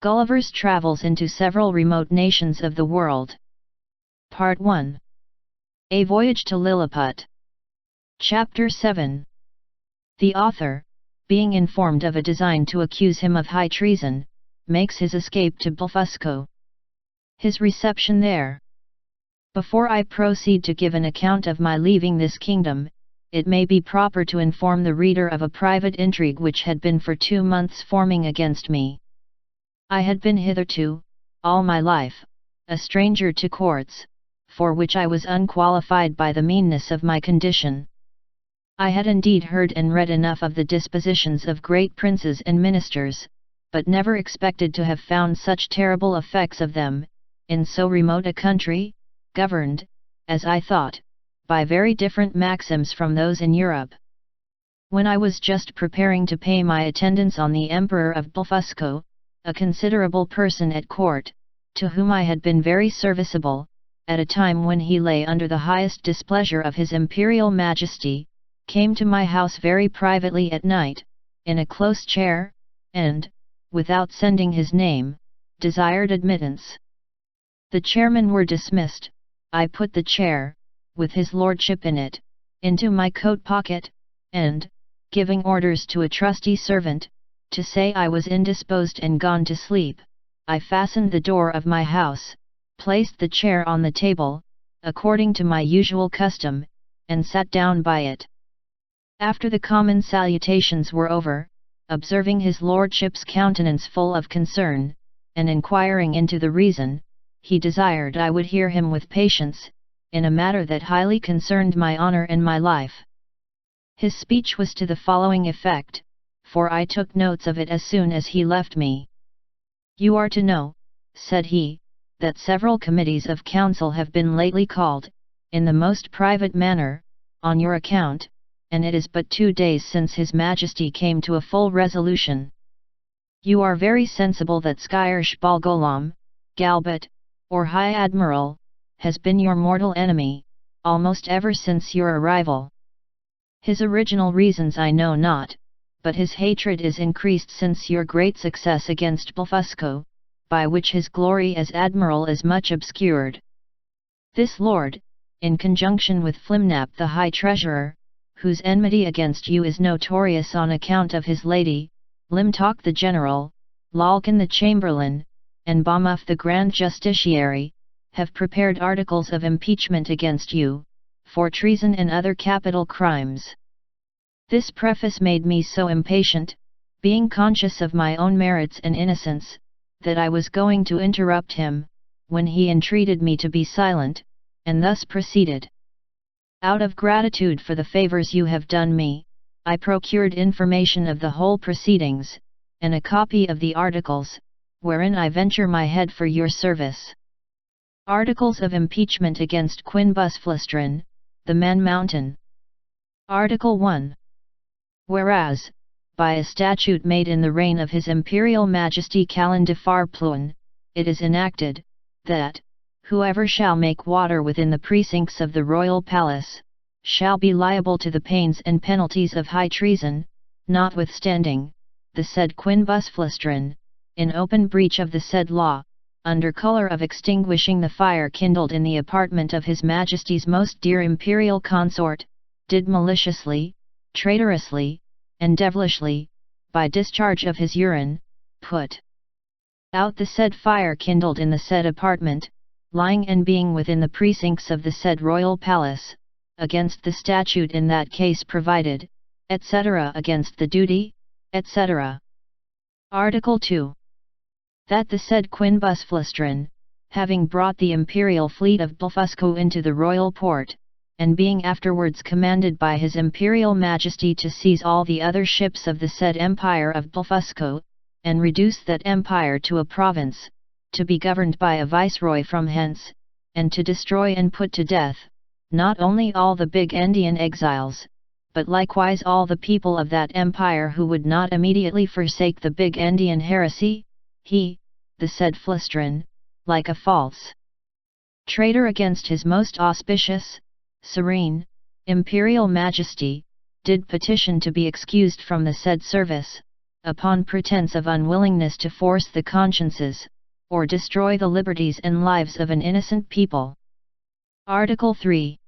Gulliver's Travels into Several Remote Nations of the World. Part 1. A Voyage to Lilliput. Chapter 7. The author, being informed of a design to accuse him of high treason, makes his escape to Blefuscu. His reception there. Before I proceed to give an account of my leaving this kingdom, it may be proper to inform the reader of a private intrigue which had been for 2 months forming against me. I had been hitherto, all my life, a stranger to courts, for which I was unqualified by the meanness of my condition. I had indeed heard and read enough of the dispositions of great princes and ministers, but never expected to have found such terrible effects of them, in so remote a country, governed, as I thought, by very different maxims from those in Europe. When I was just preparing to pay my attendance on the Emperor of Blefuscu, a considerable person at court, to whom I had been very serviceable, at a time when he lay under the highest displeasure of his Imperial Majesty, came to my house very privately at night, in a close chair, and, without sending his name, desired admittance. The chairmen were dismissed. I put the chair, with his lordship in it, into my coat pocket, and, giving orders to a trusty servant, to say I was indisposed and gone to sleep, I fastened the door of my house, placed the chair on the table, according to my usual custom, and sat down by it. After the common salutations were over, observing his lordship's countenance full of concern, and inquiring into the reason, he desired I would hear him with patience, in a matter that highly concerned my honour and my life. His speech was to the following effect, for I took notes of it as soon as he left me. "You are to know," said he, "that several committees of council have been lately called, in the most private manner, on your account, and it is but 2 days since His Majesty came to a full resolution. You are very sensible that Skyr Shbalgolam, Galbut, or High Admiral, has been your mortal enemy, almost ever since your arrival. His original reasons I know not, but his hatred is increased since your great success against Blefuscu, by which his glory as admiral is much obscured. This lord, in conjunction with Flimnap the High Treasurer, whose enmity against you is notorious on account of his lady, Limtok the General, Lalkin the Chamberlain, and Bamuff the Grand Justiciary, have prepared articles of impeachment against you, for treason and other capital crimes." This preface made me so impatient, being conscious of my own merits and innocence, that I was going to interrupt him, when he entreated me to be silent, and thus proceeded. "Out of gratitude for the favours you have done me, I procured information of the whole proceedings, and a copy of the articles, wherein I venture my head for your service. Articles of impeachment against Queen Busflistrin, the Man Mountain. Article 1. Whereas, by a statute made in the reign of His Imperial Majesty Callan de Farpluan, it is enacted, that, whoever shall make water within the precincts of the royal palace, shall be liable to the pains and penalties of high treason, notwithstanding, the said Queen Busflistrin, in open breach of the said law, under colour of extinguishing the fire kindled in the apartment of His Majesty's most dear imperial consort, did maliciously, traitorously, and devilishly, by discharge of his urine, put out the said fire kindled in the said apartment, lying and being within the precincts of the said royal palace, against the statute in that case provided, etc. against the duty, etc. Article 2. That the said Queen Busflistrin, having brought the imperial fleet of Blefuscu into the royal port, and being afterwards commanded by His Imperial Majesty to seize all the other ships of the said Empire of Blefuscu, and reduce that empire to a province, to be governed by a viceroy from hence, and to destroy and put to death, not only all the big Indian exiles, but likewise all the people of that empire who would not immediately forsake the big Indian heresy, he, the said Flistrin, like a false traitor against his most auspicious, serene, Imperial Majesty, did petition to be excused from the said service, upon pretense of unwillingness to force the consciences, or destroy the liberties and lives of an innocent people. Article 3.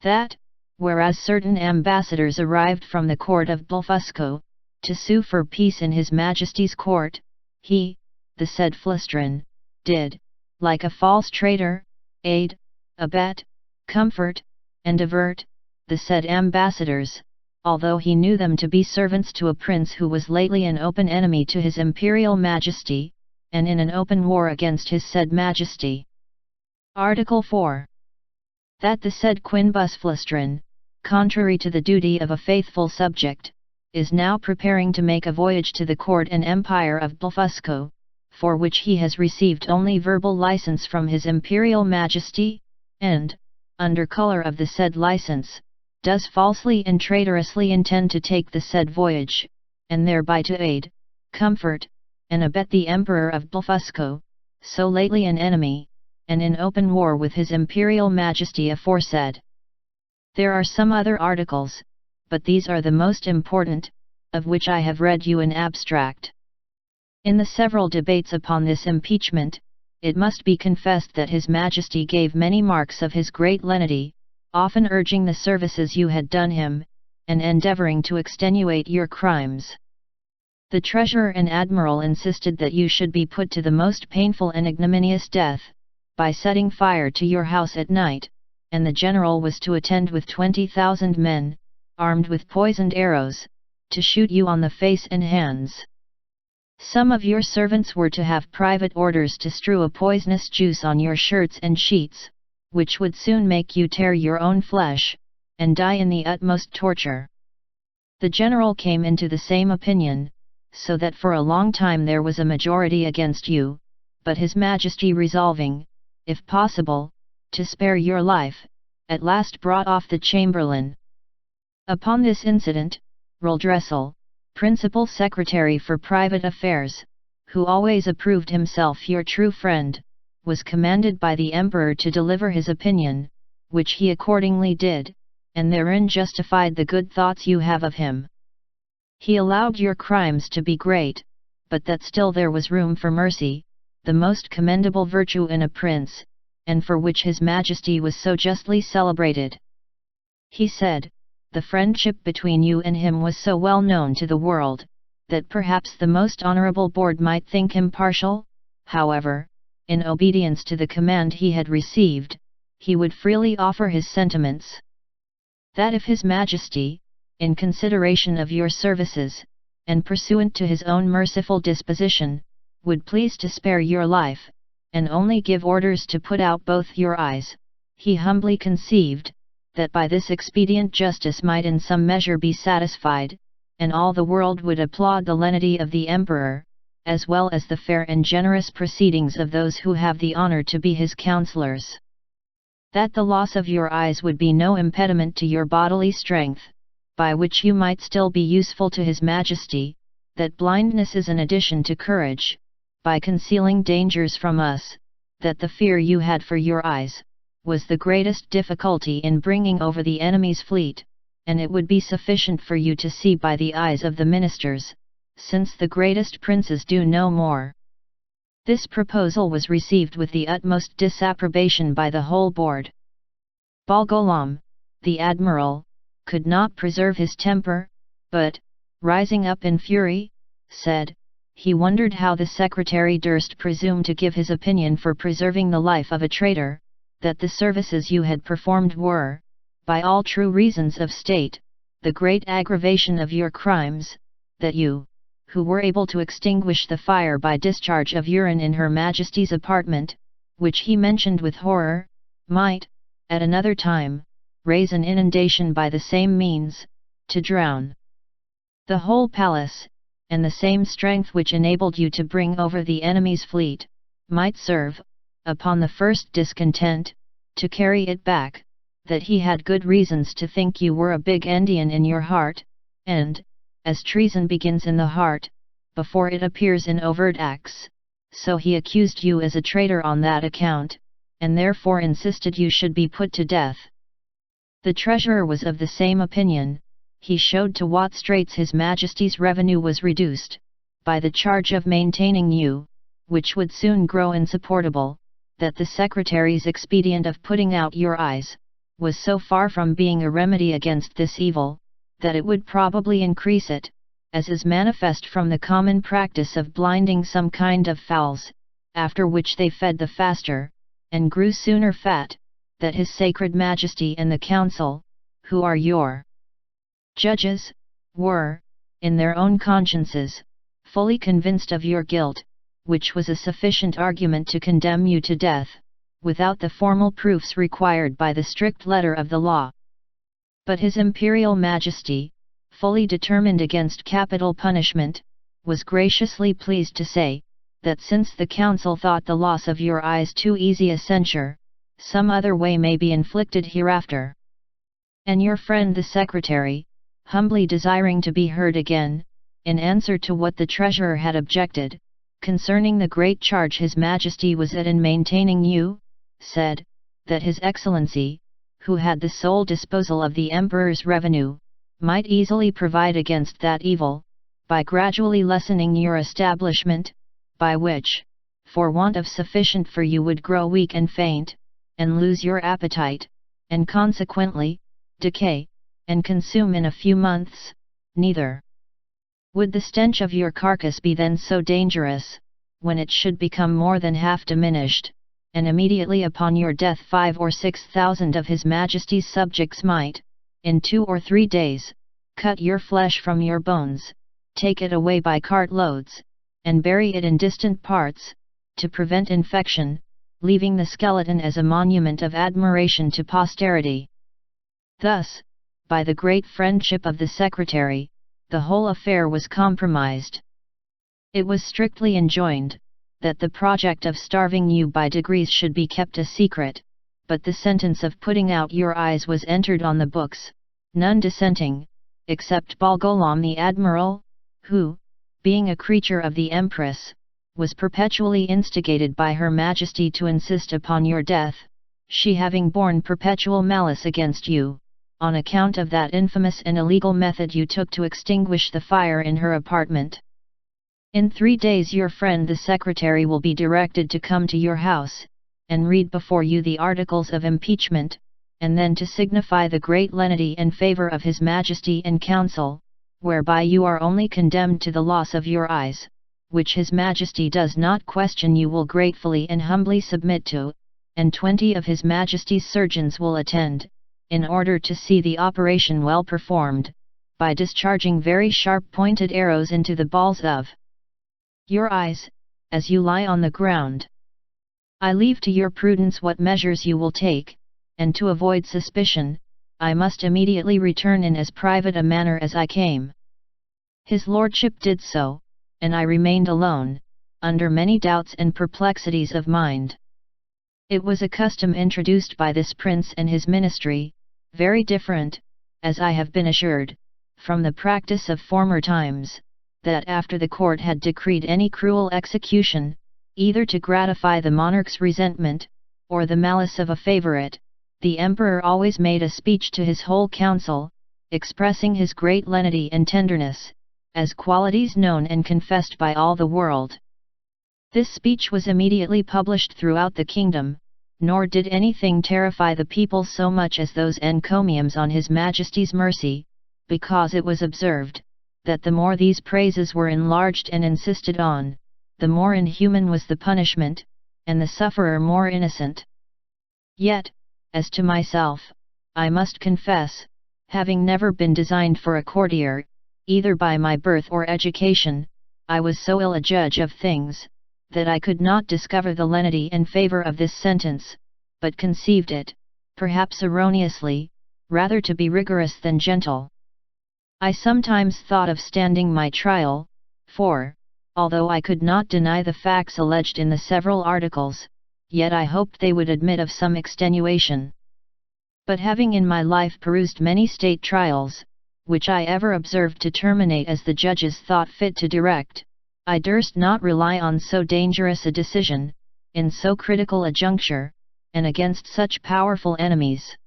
That, whereas certain ambassadors arrived from the court of Blefuscu, to sue for peace in His Majesty's court, he, the said Flistrin, did, like a false traitor, aid, abet, comfort, and divert, the said ambassadors, although he knew them to be servants to a prince who was lately an open enemy to His Imperial Majesty, and in an open war against His said Majesty. Article 4. That the said Quinbus Flistrin, contrary to the duty of a faithful subject, is now preparing to make a voyage to the court and empire of Blefuscu, for which he has received only verbal license from His Imperial Majesty, and, under colour of the said license, does falsely and traitorously intend to take the said voyage, and thereby to aid, comfort, and abet the Emperor of Blefuscu, so lately an enemy, and in open war with His Imperial Majesty aforesaid. There are some other articles, but these are the most important, of which I have read you an abstract. In the several debates upon this impeachment, it must be confessed that His Majesty gave many marks of his great lenity, often urging the services you had done him, and endeavouring to extenuate your crimes. The Treasurer and Admiral insisted that you should be put to the most painful and ignominious death, by setting fire to your house at night, and the General was to attend with 20,000 men, armed with poisoned arrows, to shoot you on the face and hands. Some of your servants were to have private orders to strew a poisonous juice on your shirts and sheets, which would soon make you tear your own flesh, and die in the utmost torture. The General came into the same opinion, so that for a long time there was a majority against you, but His Majesty resolving, if possible, to spare your life, at last brought off the Chamberlain. Upon this incident, Roldressel, Principal Secretary for Private Affairs, who always approved himself your true friend, was commanded by the Emperor to deliver his opinion, which he accordingly did, and therein justified the good thoughts you have of him. He allowed your crimes to be great, but that still there was room for mercy, the most commendable virtue in a prince, and for which His Majesty was so justly celebrated. He said, the friendship between you and him was so well known to the world, that perhaps the most honourable board might think him partial. However, in obedience to the command he had received, he would freely offer his sentiments. That if His Majesty, in consideration of your services, and pursuant to his own merciful disposition, would please to spare your life, and only give orders to put out both your eyes, he humbly conceived, that by this expedient justice might in some measure be satisfied, and all the world would applaud the lenity of the Emperor, as well as the fair and generous proceedings of those who have the honour to be his counsellors. That the loss of your eyes would be no impediment to your bodily strength, by which you might still be useful to His Majesty, that blindness is an addition to courage, by concealing dangers from us, that the fear you had for your eyes, was the greatest difficulty in bringing over the enemy's fleet, and it would be sufficient for you to see by the eyes of the ministers, since the greatest princes do no more. This proposal was received with the utmost disapprobation by the whole board. Bolgolam, the admiral, could not preserve his temper, but, rising up in fury, said, he wondered how the secretary durst presume to give his opinion for preserving the life of a traitor, that the services you had performed were, by all true reasons of state, the great aggravation of your crimes, that you, who were able to extinguish the fire by discharge of urine in Her Majesty's apartment, which he mentioned with horror, might, at another time, raise an inundation by the same means, to drown the whole palace, and the same strength which enabled you to bring over the enemy's fleet, might serve, upon the first discontent, to carry it back, that he had good reasons to think you were a big Indian in your heart, and, as treason begins in the heart, before it appears in overt acts, so he accused you as a traitor on that account, and therefore insisted you should be put to death. The treasurer was of the same opinion, he showed to what straits His Majesty's revenue was reduced, by the charge of maintaining you, which would soon grow insupportable, that the Secretary's expedient of putting out your eyes, was so far from being a remedy against this evil, that it would probably increase it, as is manifest from the common practice of blinding some kind of fowls, after which they fed the faster, and grew sooner fat, that His Sacred Majesty and the Council, who are your judges, were, in their own consciences, fully convinced of your guilt, which was a sufficient argument to condemn you to death, without the formal proofs required by the strict letter of the law. But His Imperial Majesty, fully determined against capital punishment, was graciously pleased to say, that since the Council thought the loss of your eyes too easy a censure, some other way may be inflicted hereafter. And your friend the Secretary, humbly desiring to be heard again, in answer to what the Treasurer had objected, concerning the great charge His Majesty was at in maintaining you, said, that His Excellency, who had the sole disposal of the Emperor's revenue, might easily provide against that evil, by gradually lessening your establishment, by which, for want of sufficient for you would grow weak and faint, and lose your appetite, and consequently, decay, and consume in a few months, neither would the stench of your carcass be then so dangerous, when it should become more than half diminished, and immediately upon your death 5 or 6 thousand of His Majesty's subjects might, in 2 or 3 days, cut your flesh from your bones, take it away by cartloads, and bury it in distant parts, to prevent infection, leaving the skeleton as a monument of admiration to posterity. Thus, by the great friendship of the Secretary, the whole affair was compromised. It was strictly enjoined, that the project of starving you by degrees should be kept a secret, but the sentence of putting out your eyes was entered on the books, none dissenting, except Bolgolam the Admiral, who, being a creature of the Empress, was perpetually instigated by Her Majesty to insist upon your death, she having borne perpetual malice against you, on account of that infamous and illegal method you took to extinguish the fire in her apartment. In 3 days your friend the Secretary will be directed to come to your house, and read before you the articles of impeachment, and then to signify the great lenity and favour of His Majesty and Council, whereby you are only condemned to the loss of your eyes, which His Majesty does not question you will gratefully and humbly submit to, and 20 of His Majesty's surgeons will attend, in order to see the operation well performed, by discharging very sharp-pointed arrows into the balls of your eyes, as you lie on the ground. I leave to your prudence what measures you will take, and to avoid suspicion, I must immediately return in as private a manner as I came. His Lordship did so, and I remained alone, under many doubts and perplexities of mind. It was a custom introduced by this prince and his ministry, very different, as I have been assured, from the practice of former times, that after the court had decreed any cruel execution, either to gratify the monarch's resentment, or the malice of a favourite, the emperor always made a speech to his whole council, expressing his great lenity and tenderness, as qualities known and confessed by all the world. This speech was immediately published throughout the kingdom, nor did anything terrify the people so much as those encomiums on His Majesty's mercy, because it was observed, that the more these praises were enlarged and insisted on, the more inhuman was the punishment, and the sufferer more innocent. Yet, as to myself, I must confess, having never been designed for a courtier, either by my birth or education, I was so ill a judge of things, that I could not discover the lenity and favour of this sentence, but conceived it, perhaps erroneously, rather to be rigorous than gentle. I sometimes thought of standing my trial, for, although I could not deny the facts alleged in the several articles, yet I hoped they would admit of some extenuation. But having in my life perused many state trials, which I ever observed to terminate as the judges thought fit to direct, I durst not rely on so dangerous a decision, in so critical a juncture, and against such powerful enemies.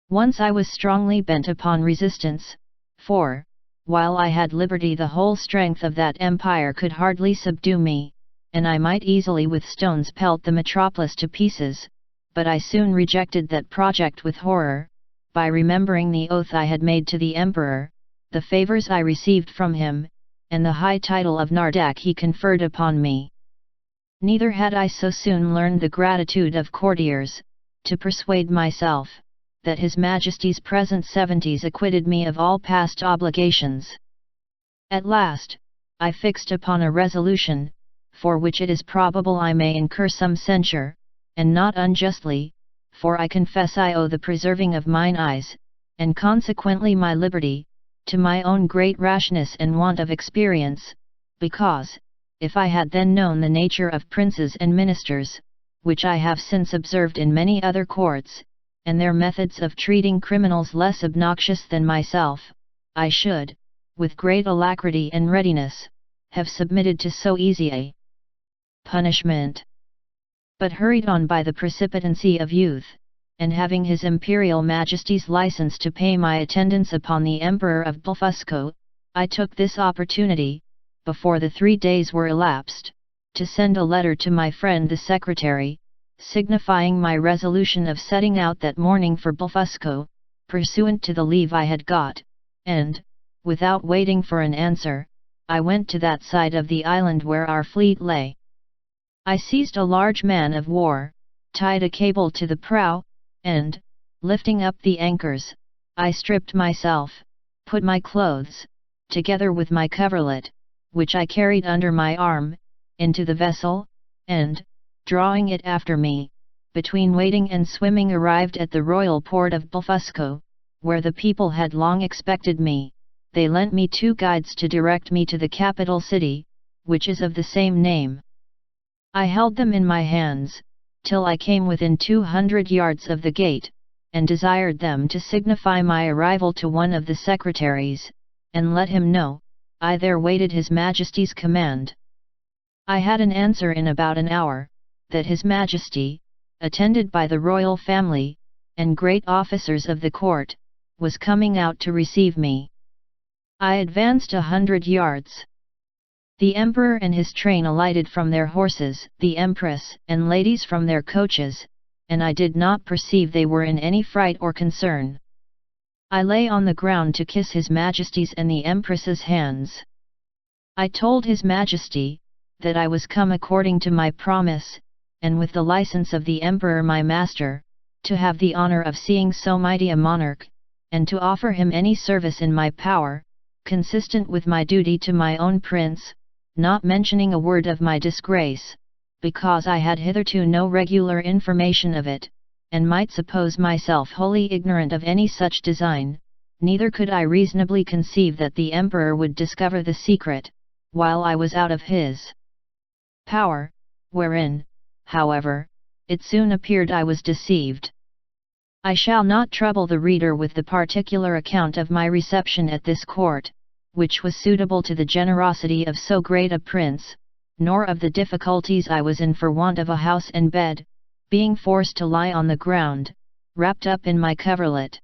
Once I was strongly bent upon resistance, For, while I had liberty, the whole strength of that empire could hardly subdue me, and I might easily with stones pelt the metropolis to pieces, but I soon rejected that project with horror, by remembering the oath I had made to the emperor, the favors I received from him, and the high title of Nardak he conferred upon me. Neither had I so soon learned the gratitude of courtiers, to persuade myself, that His Majesty's present 70s acquitted me of all past obligations. At last, I fixed upon a resolution, for which it is probable I may incur some censure, and not unjustly, for I confess I owe the preserving of mine eyes, and consequently my liberty, to my own great rashness and want of experience, because, if I had then known the nature of princes and ministers, which I have since observed in many other courts, and their methods of treating criminals less obnoxious than myself, I should, with great alacrity and readiness, have submitted to so easy a punishment. But hurried on by the precipitancy of youth, and having His Imperial Majesty's license to pay my attendance upon the Emperor of Blefusco, I took this opportunity, before the 3 days were elapsed, to send a letter to my friend the Secretary, signifying my resolution of setting out that morning for Blefusco, pursuant to the leave I had got, and, without waiting for an answer, I went to that side of the island where our fleet lay. I seized a large man of war, tied a cable to the prow, and, lifting up the anchors, I stripped myself, put my clothes, together with my coverlet, which I carried under my arm, into the vessel, and, drawing it after me, between wading and swimming arrived at the royal port of Blefusco, where the people had long expected me. They lent me 2 guides to direct me to the capital city, which is of the same name. I held them in my hands, till I came within 200 yards of the gate, and desired them to signify my arrival to one of the secretaries, and let him know, I there waited His Majesty's command. I had an answer in about an hour, that His Majesty, attended by the royal family, and great officers of the court, was coming out to receive me. I advanced 100 yards. The Emperor and his train alighted from their horses, the Empress and ladies from their coaches, and I did not perceive they were in any fright or concern. I lay on the ground to kiss His Majesty's and the Empress's hands. I told His Majesty, that I was come according to my promise, and with the license of the Emperor my master, to have the honor of seeing so mighty a monarch, and to offer him any service in my power, consistent with my duty to my own prince, not mentioning a word of my disgrace, because I had hitherto no regular information of it, and might suppose myself wholly ignorant of any such design, neither could I reasonably conceive that the Emperor would discover the secret, while I was out of his power, wherein, however, it soon appeared I was deceived. I shall not trouble the reader with the particular account of my reception at this court, which was suitable to the generosity of so great a prince, nor of the difficulties I was in for want of a house and bed, being forced to lie on the ground, wrapped up in my coverlet.